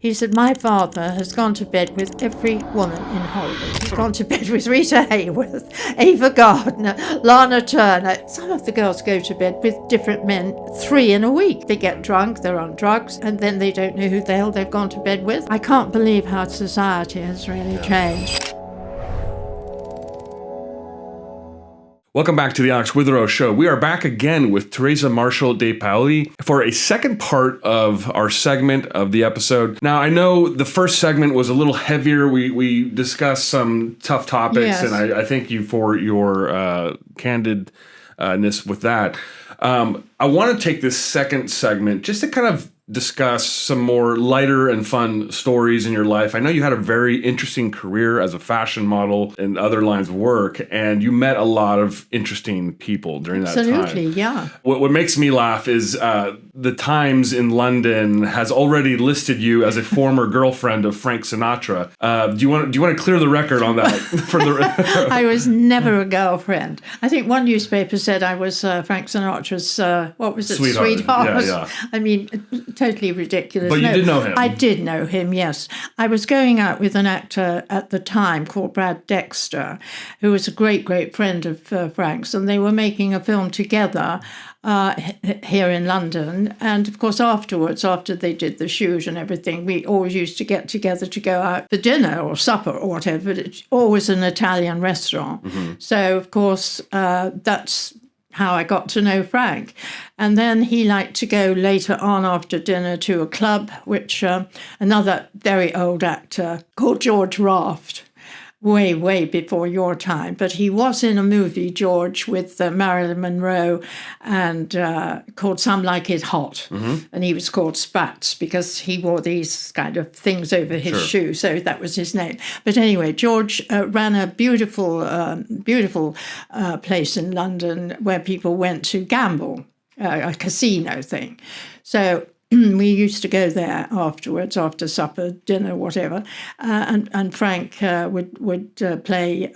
He said, my father has gone to bed with every woman in Hollywood. He's gone to bed with Rita Hayworth, Ava Gardner, Lana Turner. Some of the girls go to bed with different men 3 in a week. They get drunk, they're on drugs, and then they don't know who the hell they've gone to bed with. I can't believe how society has really changed. Welcome back to the Alex Witherow Show. We are back again with Teresa Marshall de Paoli for a second part of our segment of the episode. Now, I know the first segment was a little heavier. We discussed some tough topics, yes. And I thank you for your candidness with that. I want to take this second segment just to kind of discuss some more lighter and fun stories in your life. I know you had a very interesting career as a fashion model and other lines of work, and you met a lot of interesting people during that time. Absolutely, yeah. What makes me laugh is the Times in London has already listed you as a former girlfriend of Frank Sinatra. Do you want to clear the record on that? I was never a girlfriend. I think one newspaper said I was Frank Sinatra's sweetheart. Yeah. I mean, totally ridiculous. But you did know him. I did know him, yes. I was going out with an actor at the time called Brad Dexter, who was a great, great friend of Frank's, and they were making a film together here in London. And of course, afterwards, after they did the shoot and everything, we always used to get together to go out for dinner or supper or whatever, but it's always an Italian restaurant. Mm-hmm. So, of course, that's how I got to know Frank. And then he liked to go later on after dinner to a club, which another very old actor called George Raft, way, way before your time. But he was in a movie, George, with Marilyn Monroe and called Some Like It Hot. Mm-hmm. And he was called Spats because he wore these kind of things over his shoe. So that was his name. But anyway, George ran a beautiful place in London where people went to gamble, a casino thing. So we used to go there afterwards, after supper, dinner, whatever, and Frank would play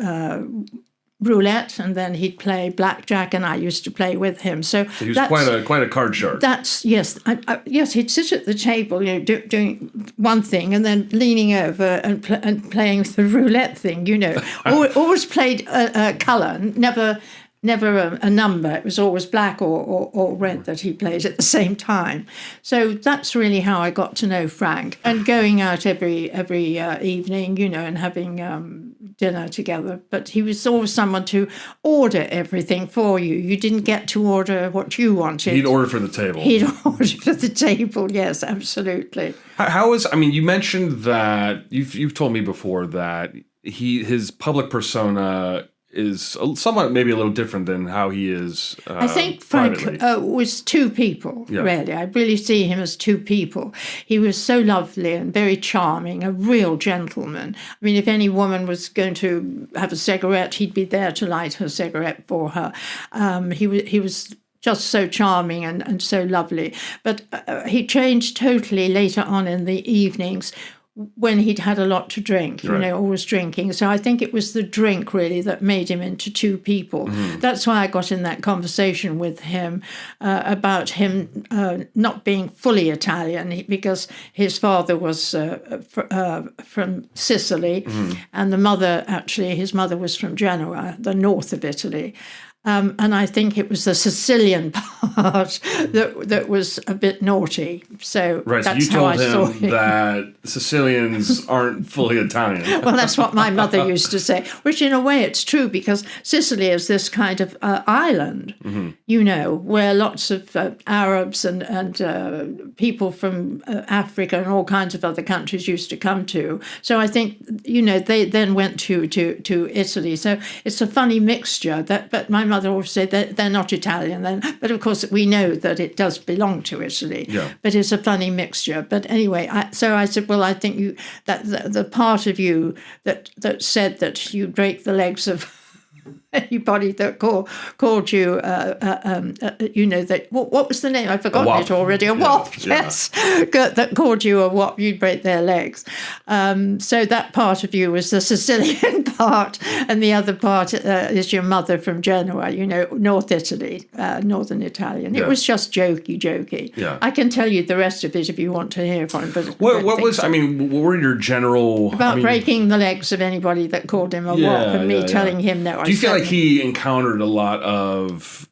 roulette, and then he'd play blackjack, and I used to play with him. So he was quite a card shark. That's yes, yes. He'd sit at the table, doing one thing, and then leaning over and playing the roulette thing. Always played a colour, never a number. It was always black or red that he played at the same time. So that's really how I got to know Frank. And going out every evening, and having dinner together. But he was always someone to order everything for you. You didn't get to order what you wanted. He'd order for the table. He'd order for the table, yes, absolutely. You mentioned that, you've told me before that his public persona is somewhat maybe a little different than how he is I think Frank was two people, really. I really see him as two people. He was so lovely and very charming, a real gentleman. I mean, if any woman was going to have a cigarette, he'd be there to light her cigarette for her. He was just so charming and so lovely. But he changed totally later on in the evenings, when he'd had a lot to drink, always drinking. So I think it was the drink, really, that made him into two people. Mm-hmm. That's why I got in that conversation with him about him not being fully Italian, because his father was from Sicily, mm-hmm. and his mother was from Genoa, the north of Italy. And I think it was the Sicilian part that was a bit naughty. So that's how I saw it. You told him that Sicilians aren't fully Italian. Well, that's what my mother used to say, which in a way it's true, because Sicily is this kind of island, mm-hmm. Where lots of Arabs and people from Africa and all kinds of other countries used to come to. So I think, they then went to Italy. So it's a funny mixture. But my mother always said that they're not Italian then, but of course we know that it does belong to Italy. Yeah. But it's a funny mixture. But anyway, so I said, well, I think that the part of you that said that you break the legs of anybody that called you, that what was the name? I've forgotten it already. A wop, yes, that called you a wop, you'd break their legs. So that part of you was the Sicilian part, and the other part is your mother from Genoa. North Italy, northern Italian. It was just jokey. Yeah. I can tell you the rest of it if you want to hear from it. But what were your general about breaking the legs of anybody that called him a wop, and me telling him no. Do you feel like he encountered a lot of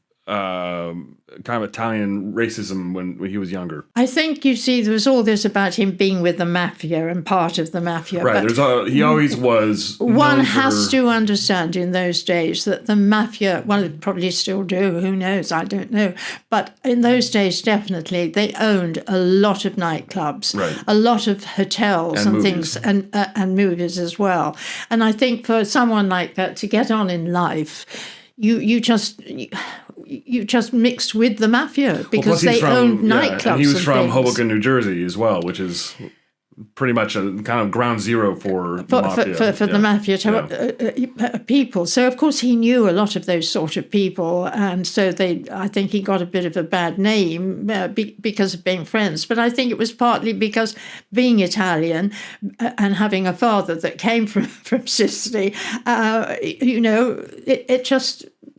kind of Italian racism when he was younger? I think, you see, there was all this about him being with the mafia and part of the mafia. Right, he always was. One has to understand in those days that the mafia, well, they probably still do, who knows, I don't know. But in those days, definitely, they owned a lot of nightclubs, a lot of hotels and things, and movies as well. And I think for someone like that to get on in life, you just mixed with the mafia because they owned nightclubs. And he was from Hoboken, New Jersey as well, which is pretty much a kind of ground zero for the mafia. For the mafia people. So, of course, he knew a lot of those sort of people. And so I think he got a bit of a bad name because of being friends. But I think it was partly because being Italian and having a father that came from Sicily,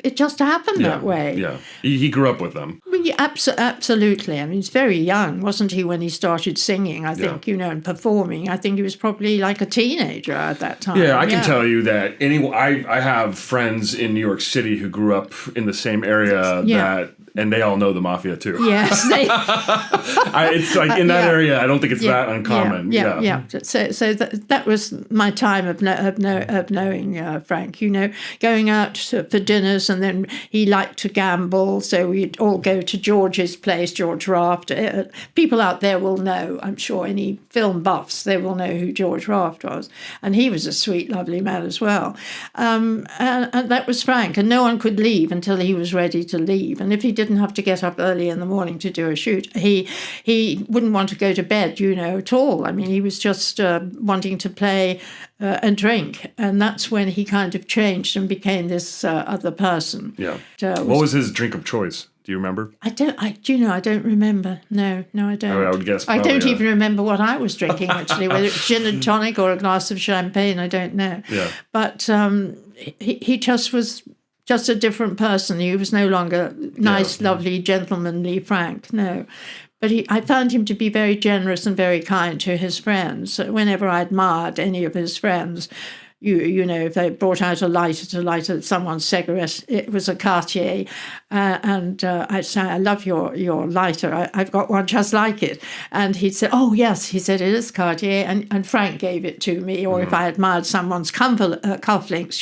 it just happened that way. Yeah, he grew up with them. Well, yeah, absolutely. I mean, he's very young, wasn't he, when he started singing, I think, and performing. I think he was probably like a teenager at that time. Yeah, I can tell you that I have friends in New York City who grew up in the same area and they all know the mafia too. Yes. It's like in that area, I don't think it's that uncommon. Yeah. So that was my time of knowing Frank, going out for dinners, and then he liked to gamble. So we'd all go to George's place, George Raft. People out there will know, I'm sure, any film buffs, they will know who George Raft was. And he was a sweet, lovely man as well. And that was Frank. And no one could leave until he was ready to leave. And if he didn't have to get up early in the morning to do a shoot, he wouldn't want to go to bed, at all. I mean, he was just wanting to play and drink. And that's when he kind of changed and became this other person. Yeah. What was his drink of choice? Do you remember? I don't remember. No, I don't. I would guess. I don't even remember what I was drinking, actually, whether it's gin and tonic or a glass of champagne, I don't know. Yeah. But he just was just a different person. He was no longer nice, lovely, gentlemanly Frank, no. But I found him to be very generous and very kind to his friends. Whenever I admired any of his friends, if they brought out a lighter to light someone's cigarette, it was a Cartier. And I'd say, I love your lighter. I've got one just like it. And he'd say, oh, yes. He said, it is Cartier. And Frank gave it to me. Or if I admired someone's cufflinks,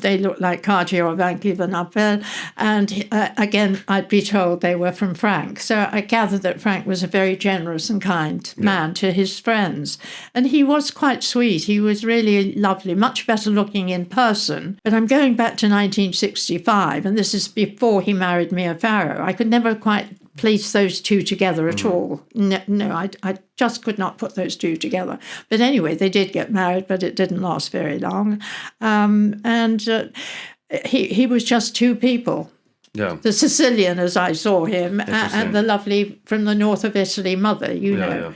they looked like Cartier or Van Cleef & Arpels. And again, I'd be told they were from Frank. So I gathered that Frank was a very generous and kind man to his friends. And he was quite sweet. He was really lovely, much better looking in person. But I'm going back to 1965, and this is before he married Mia Farrow. I could never quite place those two together at all. No, I just could not put those two together. But anyway, they did get married, but it didn't last very long. He was just two people. Yeah. The Sicilian, as I saw him, and the lovely from the north of Italy mother, know.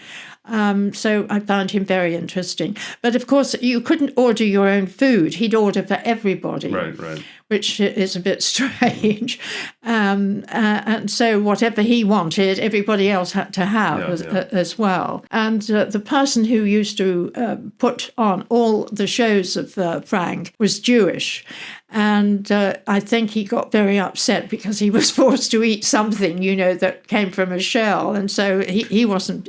So I found him very interesting. But of course, you couldn't order your own food. He'd order for everybody. Right. Which is a bit strange. And so whatever he wanted, everybody else had to have as well. And the person who used to put on all the shows of Frank was Jewish. And I think he got very upset because he was forced to eat something, that came from a shell. And so he wasn't,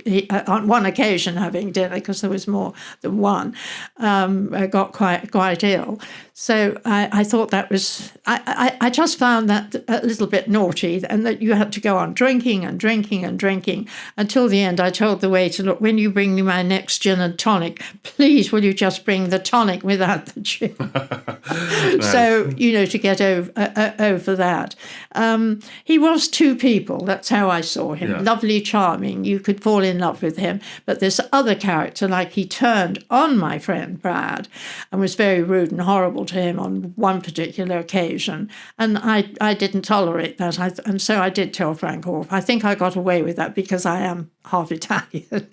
on one occasion having dinner, because there was more than one, got quite ill. So I thought that was, I just found that a little bit naughty, and that you had to go on drinking and drinking and drinking until the end. I told the waiter, look, when you bring me my next gin and tonic, please will you just bring the tonic without the gin? Nice. So, to get over that. He was two people. That's how I saw him. Yeah. Lovely, charming. You could fall in love with him. But this other character, like he turned on my friend Brad and was very rude and horrible to him on one particular occasion. And I didn't tolerate that. And so I did tell Frank off. I think I got away with that because I am half Italian.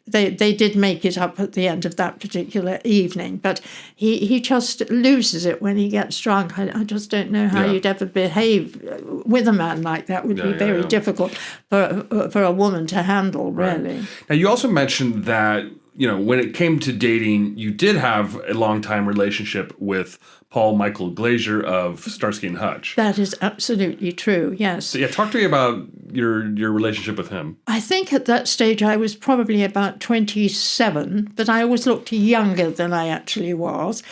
They did make it up at the end of that particular evening. But he just loses it when he gets drunk. I just don't know how you'd ever behave with a man like that. Would be very difficult for a woman to handle, really. Right. Now, you also mentioned that, when it came to dating, you did have a long-time relationship with Paul Michael Glazier of Starsky and Hutch. That is absolutely true, yes. So, talk to me about your relationship with him. I think at that stage I was probably about 27, but I always looked younger than I actually was.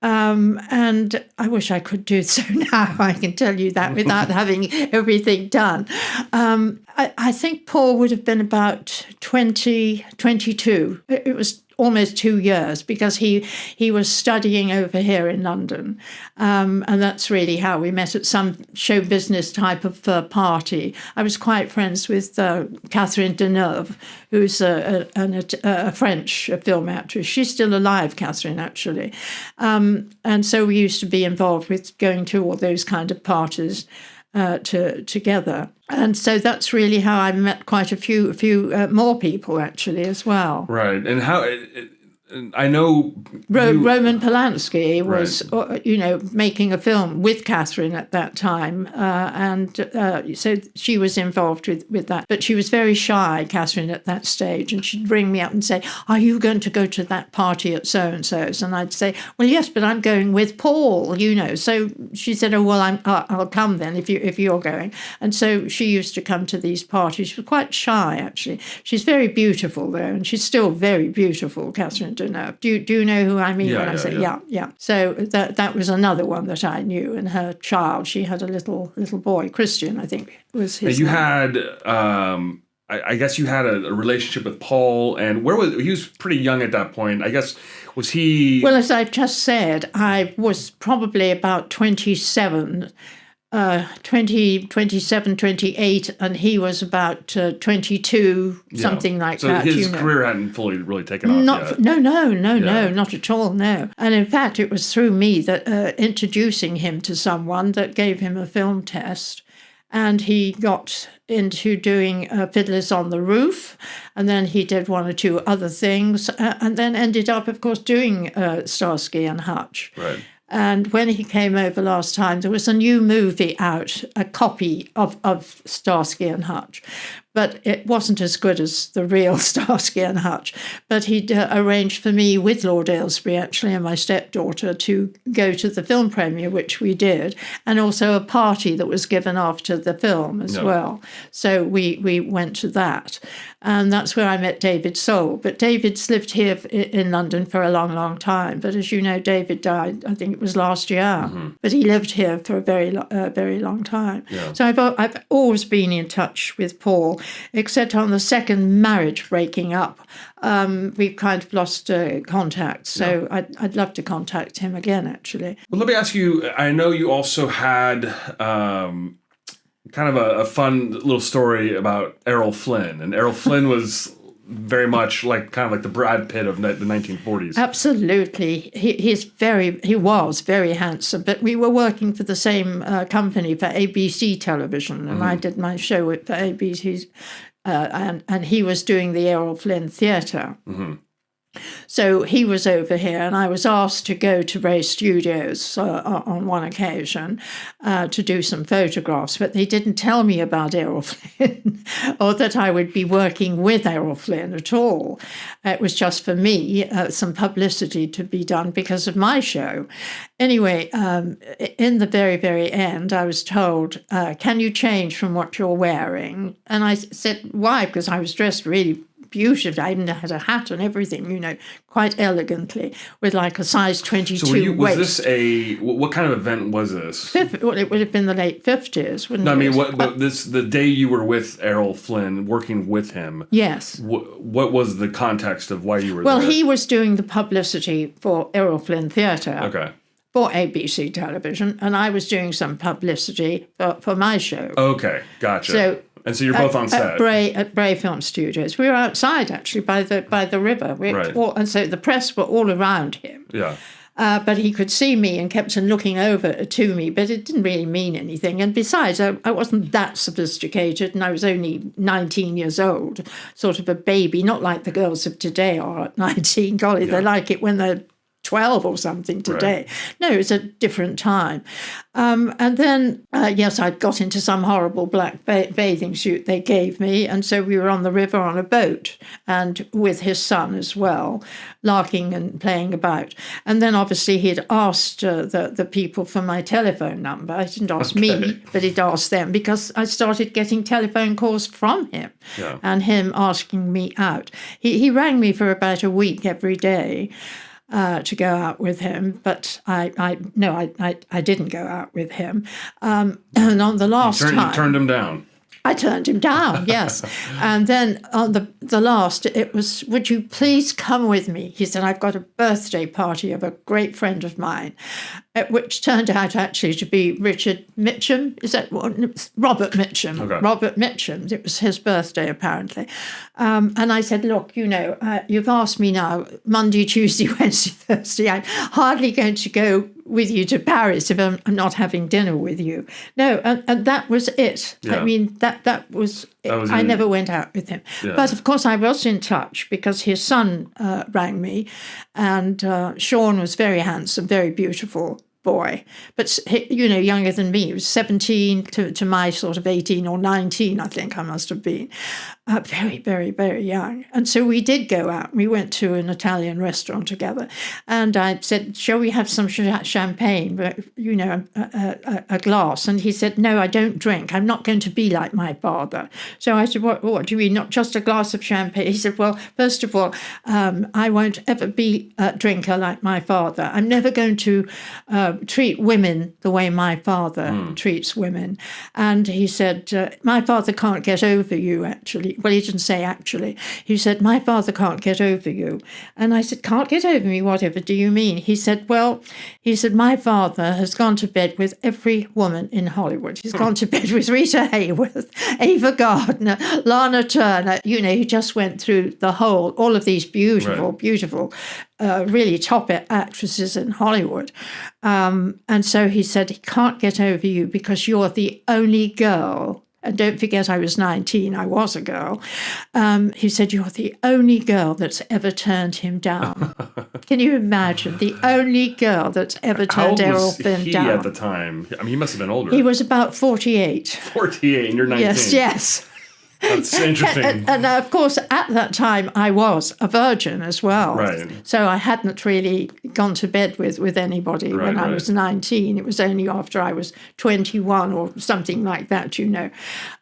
And I wish I could do so now, I can tell you that, without having everything done. I think Paul would have been about 22. It was almost 2 years because he was studying over here in London. And that's really how we met, at some show business type of party. I was quite friends with Catherine Deneuve, who's a French film actress. She's still alive, Catherine, actually. And so we used to be involved with going to all those kind of parties together. And so that's really how I met quite a few more people, actually, as well. Right. And how... I know Roman Polanski was, making a film with Catherine at that time, so she was involved with that. But she was very shy, Catherine, at that stage, and she'd ring me up and say, "Are you going to go to that party at so and so's?" And I'd say, "Well, yes, but I'm going with Paul." So she said, "Oh, well, I'll come then if you're going." And so she used to come to these parties. She was quite shy, actually. She's very beautiful, though, and she's still very beautiful, Catherine. Do you know who I mean when I say yeah? So that was another one that I knew. And her child, she had a little boy, Christian, I think was his. You name. had, I guess you had a relationship with Paul, and he was pretty young at that point. I guess was he? Well, as I've just said, I was probably about 27. 27, 28, and he was about 22, something like that. So his career hadn't fully really taken off yet. No, not at all, no. And in fact, it was through me that introducing him to someone that gave him a film test, and he got into doing Fiddlers on the Roof, and then he did one or two other things, and then ended up, of course, doing Starsky and Hutch. Right. And when he came over last time, there was a new movie out, a copy of Starsky and Hutch. But it wasn't as good as the real Starsky and Hutch. But he'd arranged for me with Lord Aylesbury, actually, and my stepdaughter to go to the film premiere, which we did, and also a party that was given after the film as well. So we went to that. And that's where I met David Soul. But David's lived here in London for a long, long time. But as you know, David died, I think it was last year. Mm-hmm. But he lived here for a very long time. Yeah. So I've always been in touch with Paul, except on the second marriage breaking up. We've kind of lost contact. So I'd love to contact him again, actually. Well, let me ask you, I know you also had... kind of a fun little story about Errol Flynn. And Errol Flynn was very much like the Brad Pitt of the 1940s. Absolutely. He was very handsome, but we were working for the same company, for ABC Television, and I did my show for ABC, and he was doing the Errol Flynn Theatre. Mm-hmm. So he was over here, and I was asked to go to Ray Studios on one occasion to do some photographs, but they didn't tell me about Errol Flynn or that I would be working with Errol Flynn at all. It was just for me, some publicity to be done because of my show. Anyway, in the very, very end, I was told, can you change from what you're wearing? And I said, why? Because I was dressed really beautifully. I even had a hat and everything, quite elegantly, with like a size 22 was waist. this what kind of event was this? Well, it would have been the late 50s, wouldn't it? No, I mean, the day you were with Errol Flynn, working with him. Yes. What was the context of why you were there? Well, he was doing the publicity for Errol Flynn Theatre. Okay. for ABC television, and I was doing some publicity for my show. Okay, gotcha. So you're both on set at Bray Film Studios. We were outside actually by the river. And so the press were all around him. Yeah. But he could see me and kept on looking over to me, but it didn't really mean anything. And besides, I wasn't that sophisticated, and I was only 19 years old, sort of a baby, not like the girls of today are at 19. Golly, they like it when they're 12 or something today. Right. No, it was a different time. And then, yes, I got into some horrible black bathing suit they gave me. And so we were on the river on a boat, and with his son as well, larking and playing about. And then obviously he'd asked the people for my telephone number. He didn't ask me, but he'd asked them, because I started getting telephone calls from him and him asking me out. He rang me for about a week every day. To go out with him, but I didn't go out with him. And on the last time, you turned him down. I turned him down, yes. And then on the last, it was, would you please come with me? He said, I've got a birthday party of a great friend of mine, which turned out actually to be Richard Mitchum. Is that what? Robert Mitchum. Okay. Robert Mitchum. It was his birthday, apparently. And I said, look, you've asked me now, Monday, Tuesday, Wednesday, Thursday. I'm hardly going to go with you to Paris if I'm not having dinner with you. No, and that was it. Yeah. I mean, that was it. I never went out with him. Yeah. But of course I was in touch because his son rang me, and Sean was very handsome, very beautiful boy, but younger than me. He was 17 to my sort of 18 or 19, I think I must have been. Very, very, very young. And so we did go out. We went to an Italian restaurant together, and I said, shall we have some champagne, but, a glass? And he said, no, I don't drink. I'm not going to be like my father. So I said, what do you mean, not just a glass of champagne? He said, well, first of all, I won't ever be a drinker like my father. I'm never going to treat women the way my father treats women. And he said, my father can't get over you, actually. Well, he didn't say actually. He said, my father can't get over you. And I said, can't get over me? Whatever do you mean? He said, my father has gone to bed with every woman in Hollywood. He's gone to bed with Rita Hayworth, Ava Gardner, Lana Turner. He just went through all of these beautiful, beautiful, really top actresses in Hollywood. And so he said, he can't get over you because you're the only girl. And don't forget, I was 19. I was a girl. He said, you're the only girl that's ever turned him down. Can you imagine? The only girl that's ever turned Errol Flynn down. How old was he at the time? I mean, he must have been older. He was about 48. 48, and you're 19. Yes. That's interesting. And of course, at that time, I was a virgin as well. Right. So I hadn't really gone to bed with anybody when I was 19. It was only after I was 21 or something like that,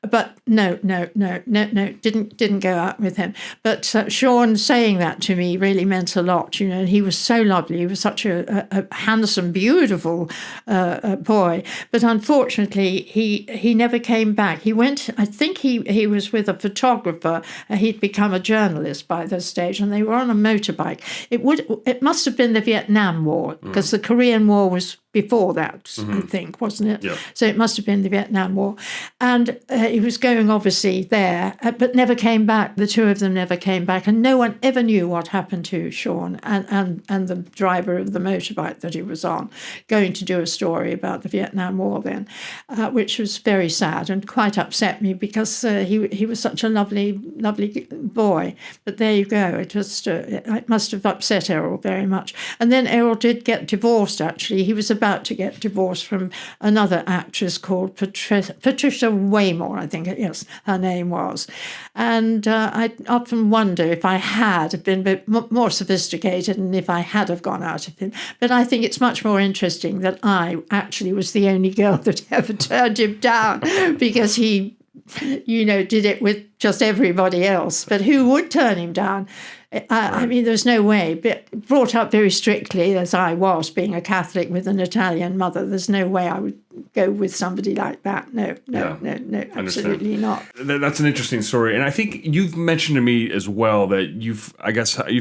But no, didn't go out with him. But Sean saying that to me really meant a lot, and he was so lovely. He was such a handsome, beautiful boy. But unfortunately, he never came back. He went, I think he was with a photographer. He'd become a journalist by this stage, and they were on a motorbike. It must have been the Vietnam War, because the Korean War was before that, I think, wasn't it? Yeah. So it must have been the Vietnam War. And he was going, obviously, there, but never came back. The two of them never came back. And no one ever knew what happened to Sean and the driver of the motorbike that he was on, going to do a story about the Vietnam War then, which was very sad and quite upset me because he was such a lovely, lovely boy. But there you go. It must have upset Errol very much. And then Errol did get divorced, actually. He was about to get divorced from another actress called Patricia Waymore, I think, yes, her name was. And I often wonder if I had been a bit more sophisticated and if I had have gone out of him. But I think it's much more interesting that I actually was the only girl that ever turned him down because he did it with just everybody else. But who would turn him down? I mean, there's no way. But brought up very strictly, as I was, being a Catholic with an Italian mother, there's no way I would go with somebody like that. No, absolutely not. That's an interesting story. And I think you've mentioned to me as well that you've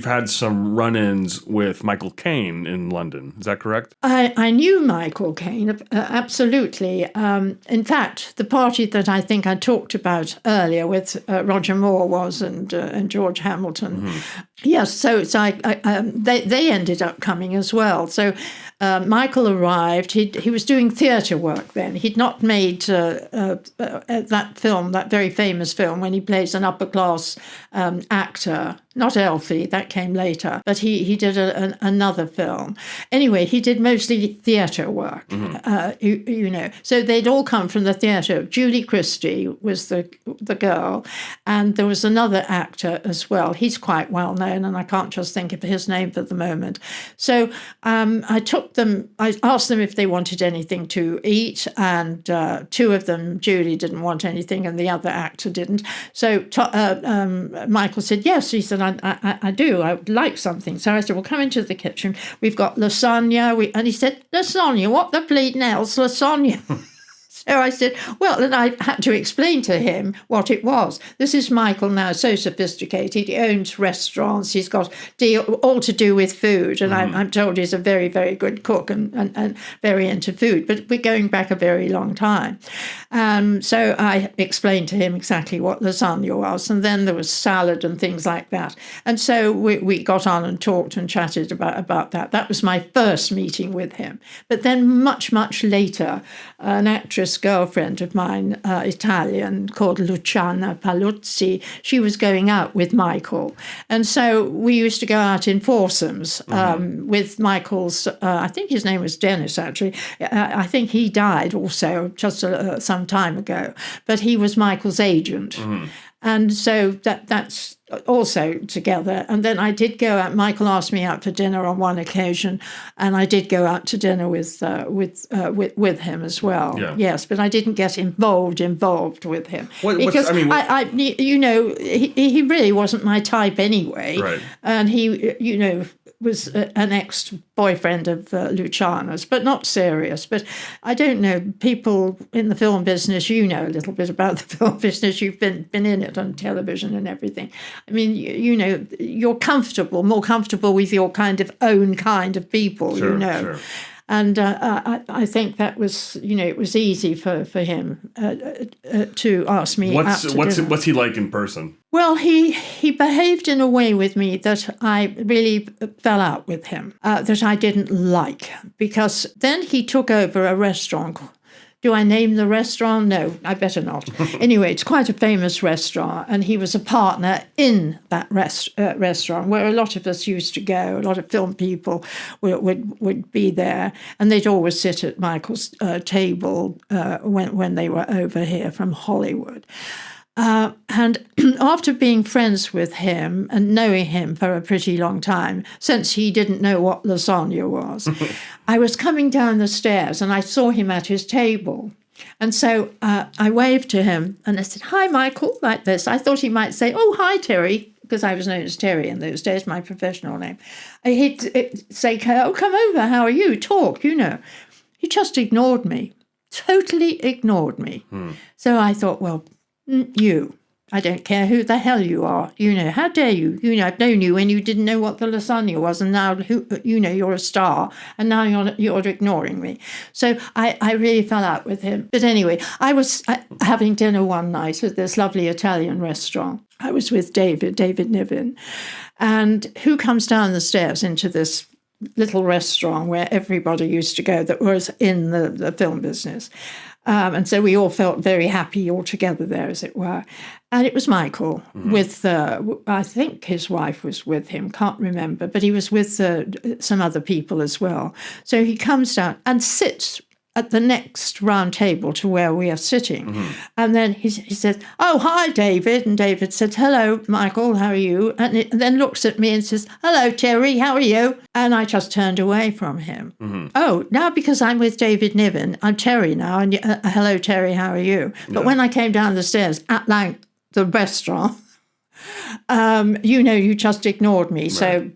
had some run-ins with Michael Caine in London. Is that correct? I knew Michael Caine, absolutely. In fact, the party that I think I talked about earlier with Roger Moore was and George Hamilton. Mm-hmm. Yes, so it's they ended up coming as well. So Michael arrived. He was doing theatre work then. He'd not made that film, that very famous film, when he plays an upper class actor. Not Elfie, that came later, but he did another film. Anyway, he did mostly theatre work, So they'd all come from the theatre. Julie Christie was the girl, and there was another actor as well. He's quite well known, and I can't just think of his name for the moment. So I asked them if they wanted anything to eat, and two of them, Julie didn't want anything, and the other actor didn't. So Michael said, yes. He said, I do. I would like something. So I said, well, come into the kitchen. We've got lasagna. And he said, lasagna? What the bleeding hell's lasagna? So I said, well, and I had to explain to him what it was. This is Michael now, so sophisticated. He owns restaurants. He's got all to do with food. And I'm told he's a very, very good cook and very into food. But we're going back a very long time. So I explained to him exactly what lasagna was. And then there was salad and things like that. And so we got on and talked and chatted about that. That was my first meeting with him. But then much, much later, an actress girlfriend of mine, Italian, called Luciana Paluzzi, she was going out with Michael. And so we used to go out in foursomes with Michael's, I think his name was Dennis, actually. I think he died also just some time ago. But he was Michael's agent. Mm-hmm. And so that's also together. And then I did go out. Michael asked me out for dinner on one occasion, and I did go out to dinner with him as well. Yeah. Yes, but I didn't get involved with him because he really wasn't my type anyway. Right. And he, was an ex-boyfriend of Luciana's, but not serious. But I don't know, people in the film business, a little bit about the film business. You've been in it on television and everything. I mean, you're more comfortable with your own kind of people, Sure. And I think that was, it was easy for him to ask me out to dinner. What's he like in person? Well, he behaved in a way with me that I really fell out with him, that I didn't like, because then he took over a restaurant. Do I name the restaurant? No, I better not. Anyway, it's quite a famous restaurant, and he was a partner in that restaurant where a lot of us used to go. A lot of film people would be there, and they'd always sit at Michael's table when they were over here from Hollywood. And after being friends with him and knowing him for a pretty long time, since he didn't know what lasagna was, I was coming down the stairs and I saw him at his table. And so I waved to him and I said, "Hi, Michael," like this. I thought he might say, "Oh, hi, Terry," because I was known as Terry in those days, my professional name. He'd say, "Oh, come over, how are you? Talk, He just ignored me, totally ignored me. So I thought, well, I don't care who the hell you are. How dare you? I've known you when you didn't know what the lasagna was, and now you're a star, and now you're ignoring me. So I really fell out with him. But anyway, I was having dinner one night at this lovely Italian restaurant. I was with David Niven, and who comes down the stairs into this little restaurant where everybody used to go that was in the film business. And so we all felt very happy all together there, as it were. And it was Michael with, I think his wife was with him, can't remember, but he was with some other people as well. So he comes down and sits at the next round table to where we are sitting. And then he says, "Oh, hi, David." And David said, "Hello, Michael, how are you?" And then looks at me and says, "Hello, Terry, how are you?" And I just turned away from him. Oh, now because I'm with David Niven, I'm Terry now. And hello, Terry, how are you? But when I came down the stairs at length the restaurant. You just ignored me. Right. So,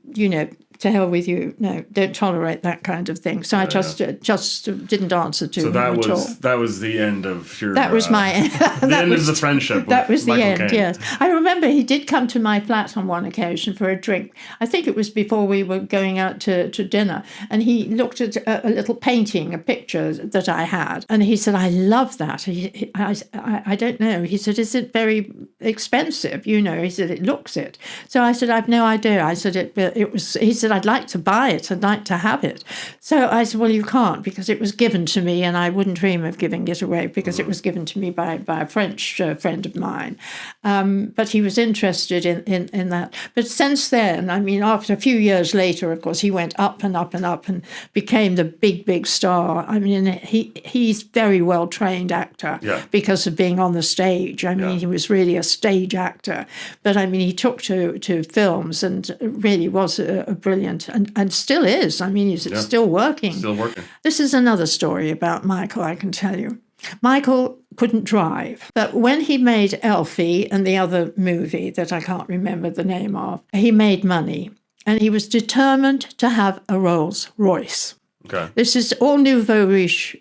to hell with you. No, don't tolerate that kind of thing. So I just didn't answer to him at all. So that was the end of your... That was my... the end of the friendship with That was the Michael end, Caine. yes. I remember he did come to my flat on one occasion for a drink. I think it was before we were going out to dinner. And he looked at a little painting, a picture that I had. And he said, I love that. I don't know. He said, is it very expensive? He said, it looks it. So I said, I've no idea. I said, it was... He said, I'd like to buy it. I'd like to have it. So I said, well, you can't because it was given to me and I wouldn't dream of giving it away because it was given to me by a French friend of mine. But he was interested in that. But since then, after a few years later, of course, he went up and up and up and became the big, big star. He's very well-trained actor because of being on the stage. He was really a stage actor. But, he took to films and really was a brilliant, and still is. He's still working. Still working. This is another story about Michael, I can tell you. Michael couldn't drive, but when he made Elfie and the other movie that I can't remember the name of, he made money, and he was determined to have a Rolls Royce. Okay. This is all nouveau riche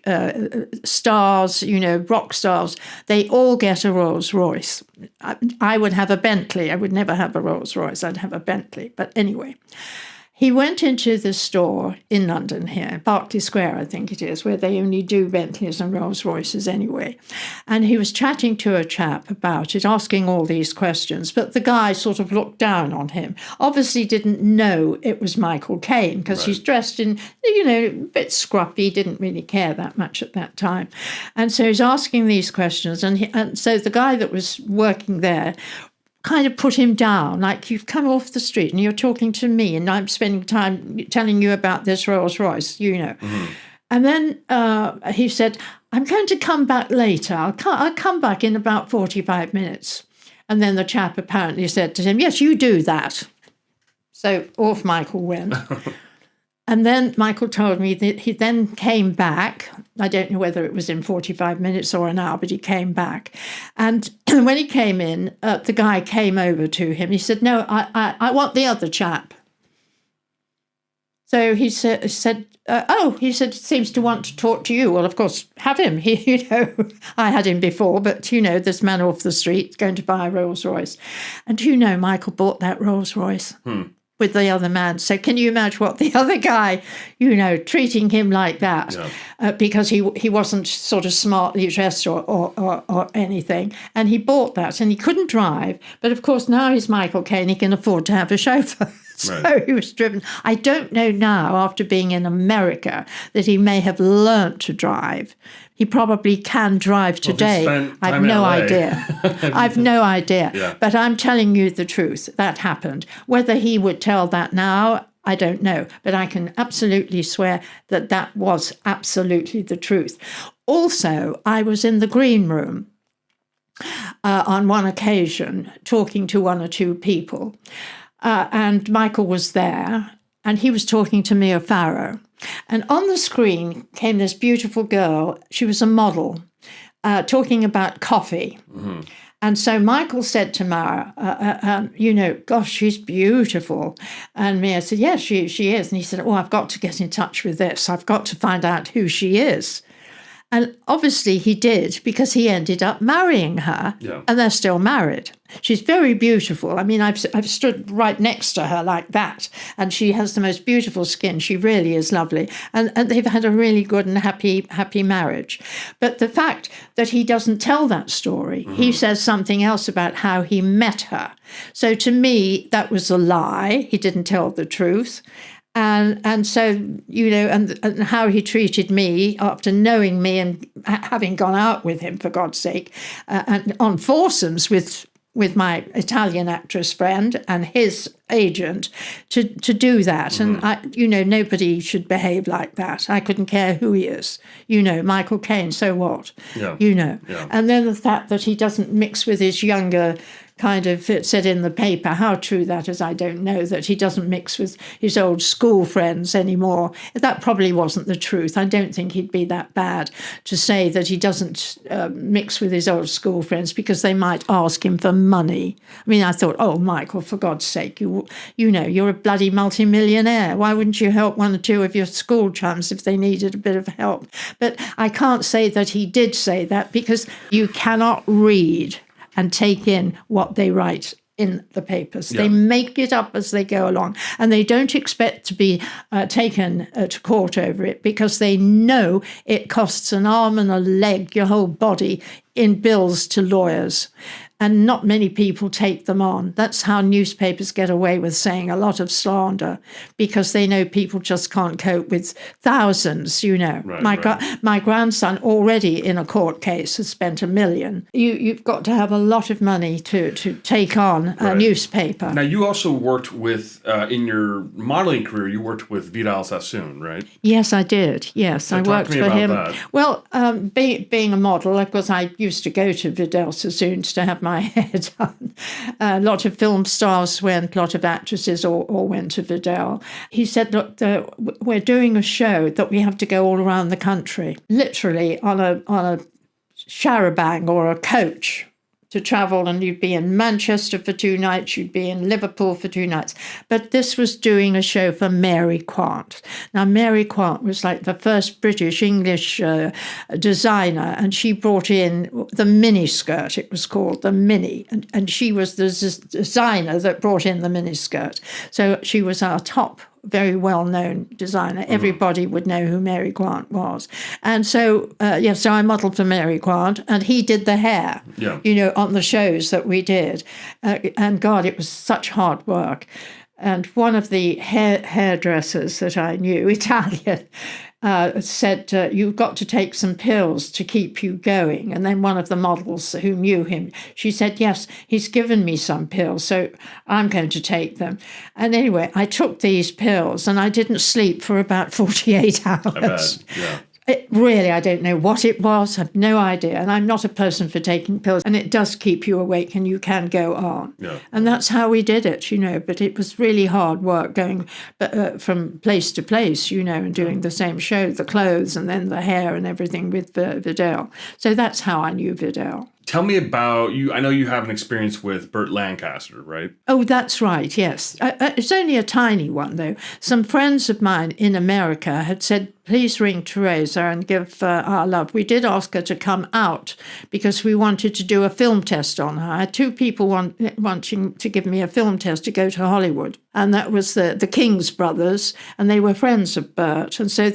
stars, rock stars. They all get a Rolls Royce. I would have a Bentley. I would never have a Rolls Royce. I'd have a Bentley. But anyway, he went into the store in London here, Berkeley Square, I think it is, where they only do Bentleys and Rolls Royces anyway. And he was chatting to a chap about it, asking all these questions. But the guy sort of looked down on him, obviously didn't know it was Michael Caine because he's dressed in, a bit scruffy, didn't really care that much at that time. And so he's asking these questions. And so the guy that was working there kind of put him down, like, you've come off the street and you're talking to me and I'm spending time telling you about this Rolls Royce, Mm-hmm. And then he said, I'm going to come back later. I'll come back in about 45 minutes. And then the chap apparently said to him, yes, you do that. So off Michael went. And then Michael told me that he then came back. I don't know whether it was in 45 minutes or an hour, but he came back. And when he came in, the guy came over to him. He said, no, I want the other chap. So he said, seems to want to talk to you. Well, of course, have him. I had him before, but, this man off the street going to buy a Rolls Royce. And Michael bought that Rolls Royce. With the other man. So can you imagine what the other guy, treating him like that because he wasn't sort of smartly dressed or anything. And he bought that and he couldn't drive. But of course, now he's Michael Caine, he can afford to have a chauffeur. So he was driven. I don't know now, after being in America, that he may have learnt to drive. He probably can drive today. I've no idea. I've no idea. Yeah. But I'm telling you the truth. That happened. Whether he would tell that now, I don't know. But I can absolutely swear that was absolutely the truth. Also, I was in the green room on one occasion talking to one or two people. And Michael was there, and he was talking to Mia Farrow. And on the screen came this beautiful girl. She was a model, talking about coffee. Mm-hmm. And so Michael said to Mia, gosh, she's beautiful. And Mia said, yes, she is. And he said, I've got to get in touch with this. I've got to find out who she is. And obviously he did, because he ended up marrying her, and they're still married. She's very beautiful. I've stood right next to her like that, and she has the most beautiful skin. She really is lovely. And they've had a really good and happy marriage. But the fact that he doesn't tell that story, he says something else about how he met her. So to me, that was a lie. He didn't tell the truth. And so, and how he treated me after knowing me and having gone out with him, for God's sake, and on foursomes with my Italian actress friend and his agent to do that. Mm-hmm. And, nobody should behave like that. I couldn't care who he is. Michael Caine, so what? Yeah. Yeah. And then the fact that he doesn't mix with his younger kind of said in the paper. How true that is, I don't know, that he doesn't mix with his old school friends anymore. That probably wasn't the truth. I don't think he'd be that bad to say that he doesn't mix with his old school friends because they might ask him for money. I mean, I thought, oh, Michael, for God's sake, you know, you're a bloody multimillionaire. Why wouldn't you help one or two of your school chums if they needed a bit of help? But I can't say that he did say that because you cannot read and take in what they write in the papers. Yeah. They make it up as they go along, and they don't expect to be taken to court over it because they know it costs an arm and a leg, your whole body, in bills to lawyers. And not many people take them on. That's how newspapers get away with saying a lot of slander, because they know people just can't cope with thousands, you know. Right, my grandson already in a court case has spent $1 million. You've got to have a lot of money to take on a newspaper. Now, you also worked with, in your modeling career, you worked with Vidal Sassoon, right? Yes, I did. Yes, so I worked for him. That. Well, being a model, of course, I used to go to Vidal Sassoon's to have my hair done. A lot of film stars went, a lot of actresses all went to Vidal. He said, look, we're doing a show that we have to go all around the country, literally on a charabanc or a coach to travel, and you'd be in Manchester for 2 nights, you'd be in Liverpool for 2 nights. But this was doing a show for Mary Quant. Now, Mary Quant was like the first British-English designer, and she brought in the miniskirt, it was called, the mini, and she was the designer that brought in the miniskirt. So she was our top very well-known designer. Everybody would know who Mary Quant was. And so, so I modelled for Mary Quant, and he did the hair, you know, on the shows that we did. And God, it was such hard work. And one of the hairdressers that I knew, Italian, said, you've got to take some pills to keep you going. And then one of the models who knew him, she said, yes, he's given me some pills, so I'm going to take them. And anyway, I took these pills and I didn't sleep for about 48 hours. I bet, yeah. Really, I don't know what it was. I have no idea. And I'm not a person for taking pills. And it does keep you awake and you can go on. Yeah. And that's how we did it, you know. But it was really hard work going from place to place, you know, and doing the same show, the clothes and then the hair and everything with Vidal. So that's how I knew Vidal. Tell me about you. I know you have an experience with Burt Lancaster, right? Oh, that's right, yes. It's only a tiny one, though. Some friends of mine in America had said, please ring Teresa and give our love. We did ask her to come out because we wanted to do a film test on her. I had 2 people wanting to give me a film test to go to Hollywood. And that was the King's brothers, and they were friends of Burt. And so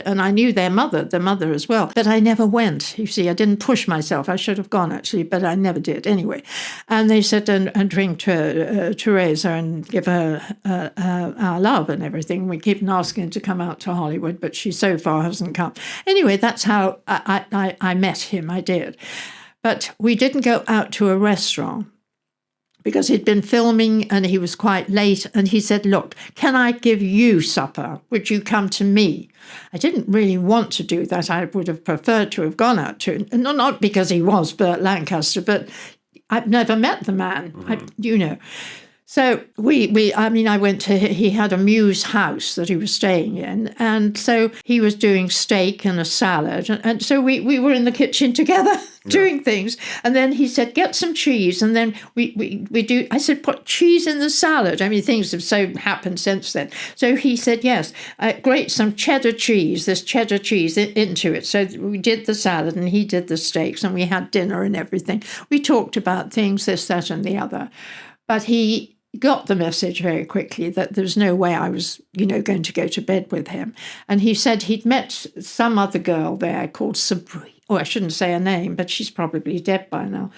and I knew their mother as well. But I never went. You see, I didn't push myself. I should have gone, actually, but I never did anyway. And they said, and ring Teresa and give her our love and everything. We keep asking her to come out to Hollywood, but she so far hasn't come. Anyway, that's how I met him. I did. But we didn't go out to a restaurant, because he'd been filming and he was quite late. And he said, look, can I give you supper? Would you come to me? I didn't really want to do that. I would have preferred to have gone out to, not because he was Burt Lancaster, but I've never met the man, you know. So I went to, he had a Muse house that he was staying in. And so he was doing steak and a salad. And so we were in the kitchen together doing things. And then he said, get some cheese. And then I said, put cheese in the salad. I mean, things have so happened since then. So he said, yes, grate some cheddar cheese into it. So we did the salad and he did the steaks and we had dinner and everything. We talked about things, this, that, and the other. But he got the message very quickly that there was no way I was, you know, going to go to bed with him. And he said he'd met some other girl there called Sabrina. Oh, I shouldn't say her name, but she's probably dead by now.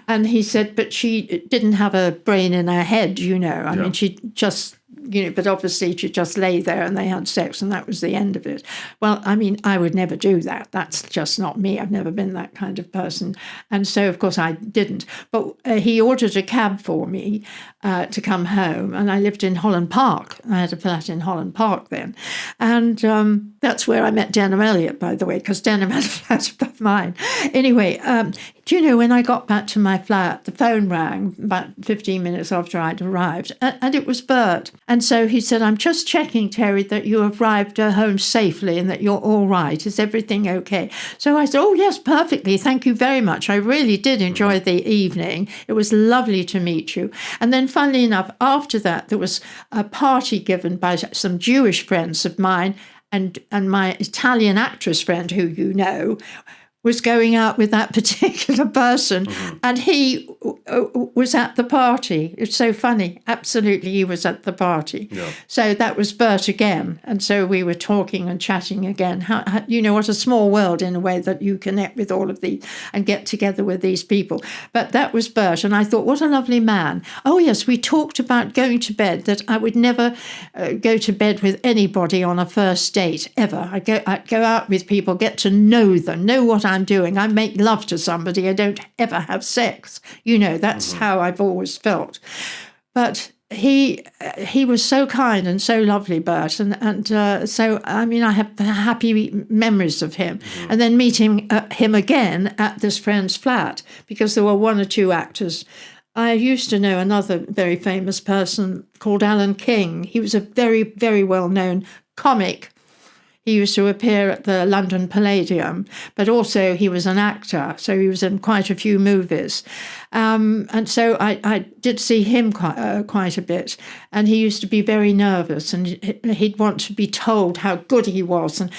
And he said, but she didn't have a brain in her head, you know. I mean, she just, you know, but obviously she just lay there and they had sex and that was the end of it. Well, I mean, I would never do that. That's just not me. I've never been that kind of person. And so, of course, I didn't. But he ordered a cab for me to come home. And I lived in Holland Park. I had a flat in Holland Park then. And that's where I met Denholm Elliott, by the way, because Denholm had a flat above mine. Anyway, Do you know, when I got back to my flat, the phone rang about 15 minutes after I'd arrived, and it was Burt. And so he said, I'm just checking, Terry, that you arrived home safely and that you're all right. Is everything okay? So I said, oh, yes, perfectly. Thank you very much. I really did enjoy the evening. It was lovely to meet you. And then, funnily enough, after that, there was a party given by some Jewish friends of mine, and my Italian actress friend, who you know, was going out with that particular person, and he was at the party. It's so funny. Absolutely, he was at the party. Yeah. So that was Burt again. And so we were talking and chatting again. How, you know, what a small world in a way that you connect with all of these and get together with these people. But that was Burt, and I thought, what a lovely man. Oh, yes, we talked about going to bed, that I would never go to bed with anybody on a first date, ever. I'd go out with people, get to know them, know what I'm doing. I make love to somebody. I don't ever have sex. You know, that's how I've always felt. But he was so kind and so lovely, Burt. And so, I mean, I have happy memories of him. And then meeting him again at this friend's flat, because there were one or two actors. I used to know another very famous person called Alan King. He was a very, very well-known comic. He used to appear at the London Palladium, but also he was an actor, so he was in quite a few movies. And so I did see him quite a bit, and he used to be very nervous, and he'd want to be told how good he was, and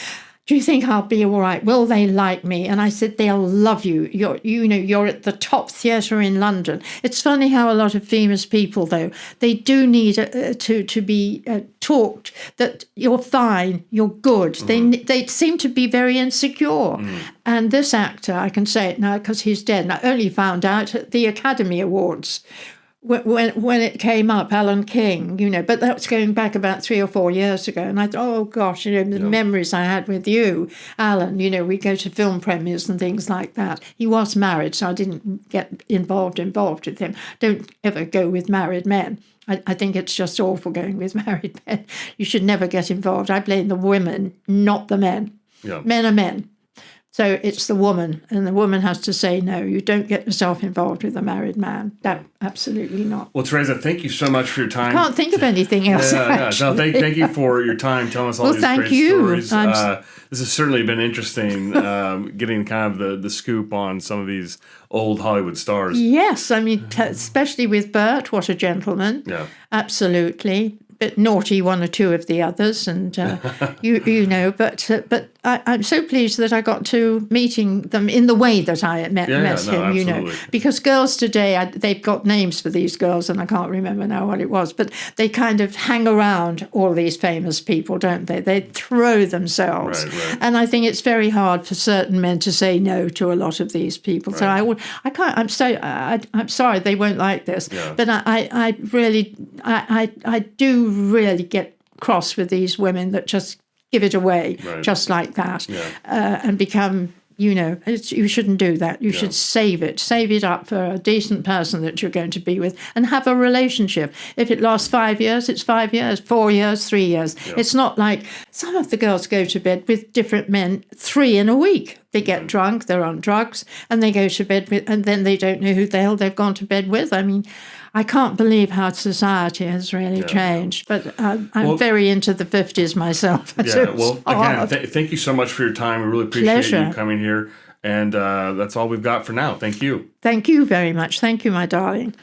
do you think I'll be all right? Will they like me? And I said, they'll love you. You're at the top theatre in London. It's funny how a lot of famous people, though, they do need to be taught that you're fine, you're good. They seem to be very insecure. And this actor, I can say it now because he's dead, and I only found out at the Academy Awards when it came up, Alan King, you know, but that's going back about 3 or 4 years ago. And I thought, oh, gosh, you know, the memories I had with you, Alan, you know, we go to film premieres and things like that. He was married, so I didn't get involved with him. Don't ever go with married men. I think it's just awful going with married men. You should never get involved. I blame the women, not the men. Yeah. Men are men. So it's the woman, and the woman has to say, no, you don't get yourself involved with a married man. No, absolutely not. Well, Teresa, thank you so much for your time. I can't think of anything else, No, thank you for your time telling us all these great stories. This has certainly been interesting, getting kind of the scoop on some of these old Hollywood stars. Yes, I mean, especially with Burt, what a gentleman. Yeah. Absolutely. Bit naughty, one or two of the others, and you know, but I'm so pleased that I got to meeting them in the way that I met him, absolutely. You know, because girls today, they've got names for these girls, and I can't remember now what it was, but they kind of hang around all these famous people, don't they? They throw themselves, right. And I think it's very hard for certain men to say no to a lot of these people. Right. So I can't. I'm sorry they won't like this, but I really do really get cross with these women that just give it away just like that and become, you know, you shouldn't do that. You should save it up for a decent person that you're going to be with and have a relationship. If it lasts 5 years, it's 5 years, 4 years, 3 years. It's not like some of the girls go to bed with different men 3 in a week. They get drunk, they're on drugs, and they go to bed with, and then they don't know who the hell they've gone to bed with. I mean, I can't believe how society has really changed, but I'm very into the 50s myself. Well, again, thank you so much for your time. We really appreciate you coming here, and that's all we've got for now. Thank you. Thank you very much. Thank you, my darling.